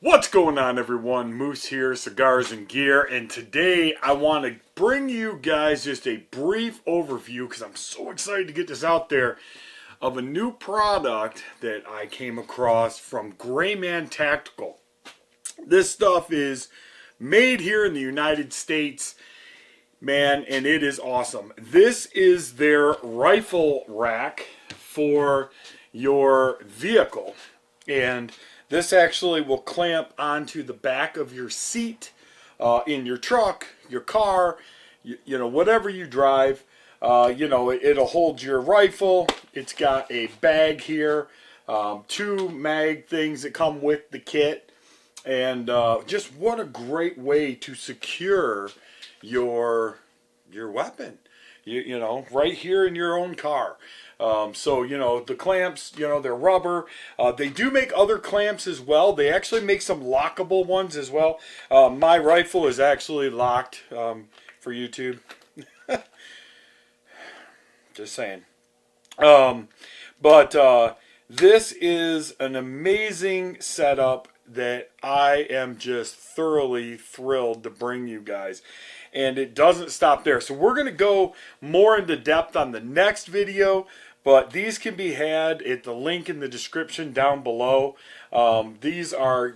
What's going on, everyone? Moose here, Cigars and Gear, and today I want to bring you guys just a brief overview because I'm so excited to get this out there of a new product that I came across from Greyman Tactical. This stuff is made here in the United States, man, and it is awesome. This is their rifle rack for your vehicle, and this actually will clamp onto the back of your seat in your truck, your car, you know, whatever you drive. It'll hold your rifle. It's got a bag here, two mag things that come with the kit, and just what a great way to secure your weapon. You know, right here in your own car. The clamps, they're rubber. They do make other clamps as well. They actually make some lockable ones as well. My rifle is actually locked for YouTube. Just saying. This is an amazing setup that I am just thoroughly thrilled to bring you guys. And it doesn't stop there. So we're going to go more into depth on the next video. But these can be had at the link in the description down below. These are,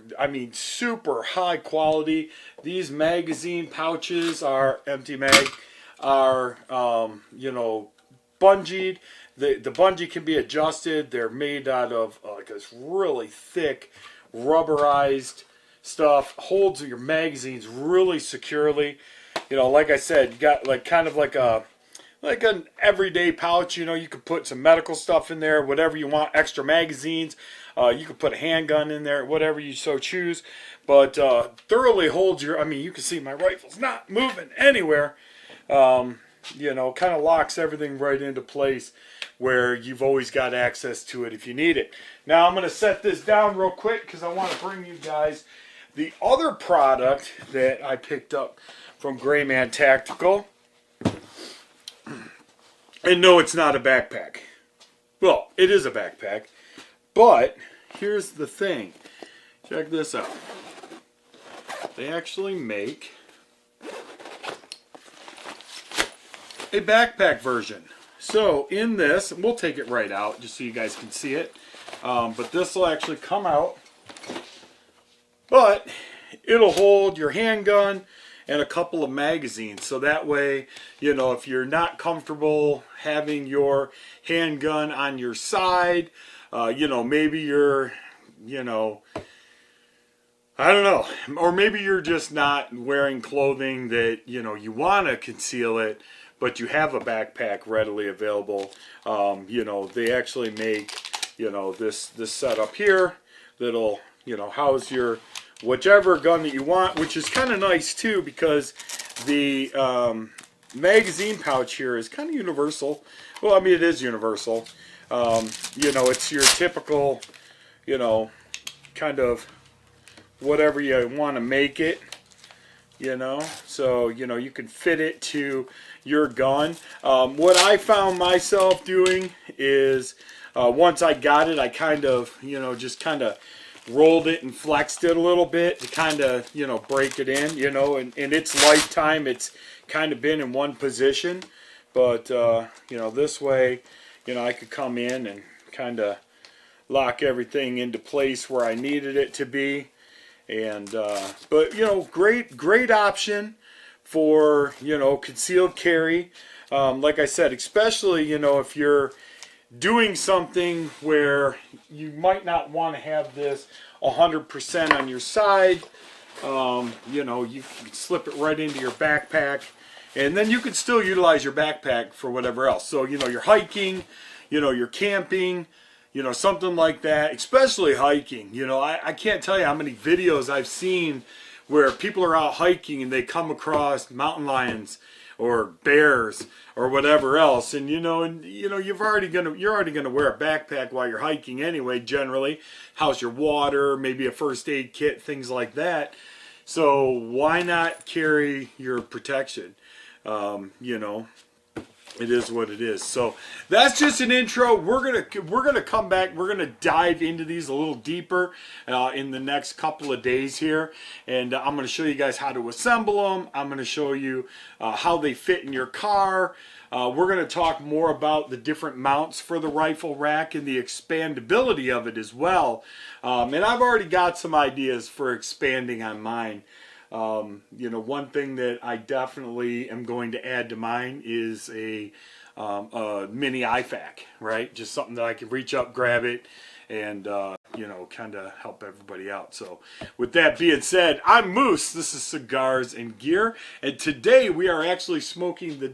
super high quality. These magazine pouches are empty mag, are, bungeed. The bungee can be adjusted. They're made out of like this really thick rubberized stuff. Holds your magazines really securely. Like I said, you got like kind of like an everyday pouch. You could put some medical stuff in there, whatever you want, extra magazines. You could put a handgun in there, whatever you so choose. But thoroughly holds your, you can see my rifle's not moving anywhere. Kind of locks everything right into place where you've always got access to it if you need it. Now I'm going to set this down real quick because I want to bring you guys the other product that I picked up from Greyman Tactical. And no, it's not a backpack. Well, it is a backpack, but here's the thing. Check this out. They actually make a backpack version. So in this, we'll take it right out just so you guys can see it. But this will actually come out. But it'll hold your handgun and a couple of magazines, so that way, if you're not comfortable having your handgun on your side, maybe you're, I don't know, or maybe you're just not wearing clothing that, you want to conceal it, but you have a backpack readily available. They actually make, this setup here that'll, house your whichever gun that you want, which is kind of nice too because the magazine pouch here is kind of universal. Well, it is universal. It's your typical, kind of whatever you want to make it, so, you can fit it to your gun. What I found myself doing is once I got it, I kind of, just kind of rolled it and flexed it a little bit to kind of, break it in, in its lifetime, it's kind of been in one position. But, this way, I could come in and kind of lock everything into place where I needed it to be. And, great option for, concealed carry. Like I said, especially, if you're doing something where you might not want to have this 100% on your side, you can slip it right into your backpack, and then you can still utilize your backpack for whatever else. So, you're hiking, you're camping, something like that, especially hiking. I can't tell you how many videos I've seen where people are out hiking and they come across mountain lions or bears or whatever else, and you're already gonna wear a backpack while you're hiking anyway. Generally, house your water, maybe a first aid kit, things like that. So why not carry your protection? it is what it is. So that's just an intro. We're gonna come back. We're gonna dive into these a little deeper in the next couple of days here, and I'm gonna show you guys how to assemble them. I'm gonna show you how they fit in your car. We're gonna talk more about the different mounts for the rifle rack and the expandability of it as well. And I've already got some ideas for expanding on mine. You know, one thing that I definitely am going to add to mine is a mini IFAK, right? Just something that I can reach up, grab it, and, you know, kind of help everybody out. So with that being said, I'm Moose. This is Cigars and Gear. And today we are actually smoking the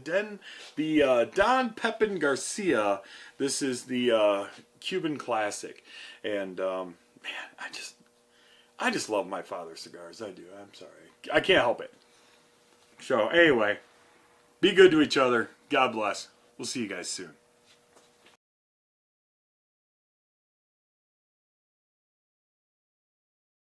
Don Pepin Garcia. This is the Cuban Classic. And, man, I just love my father's cigars. I do. I'm sorry. I can't help it. So anyway, be good to each other. God bless. We'll see you guys soon.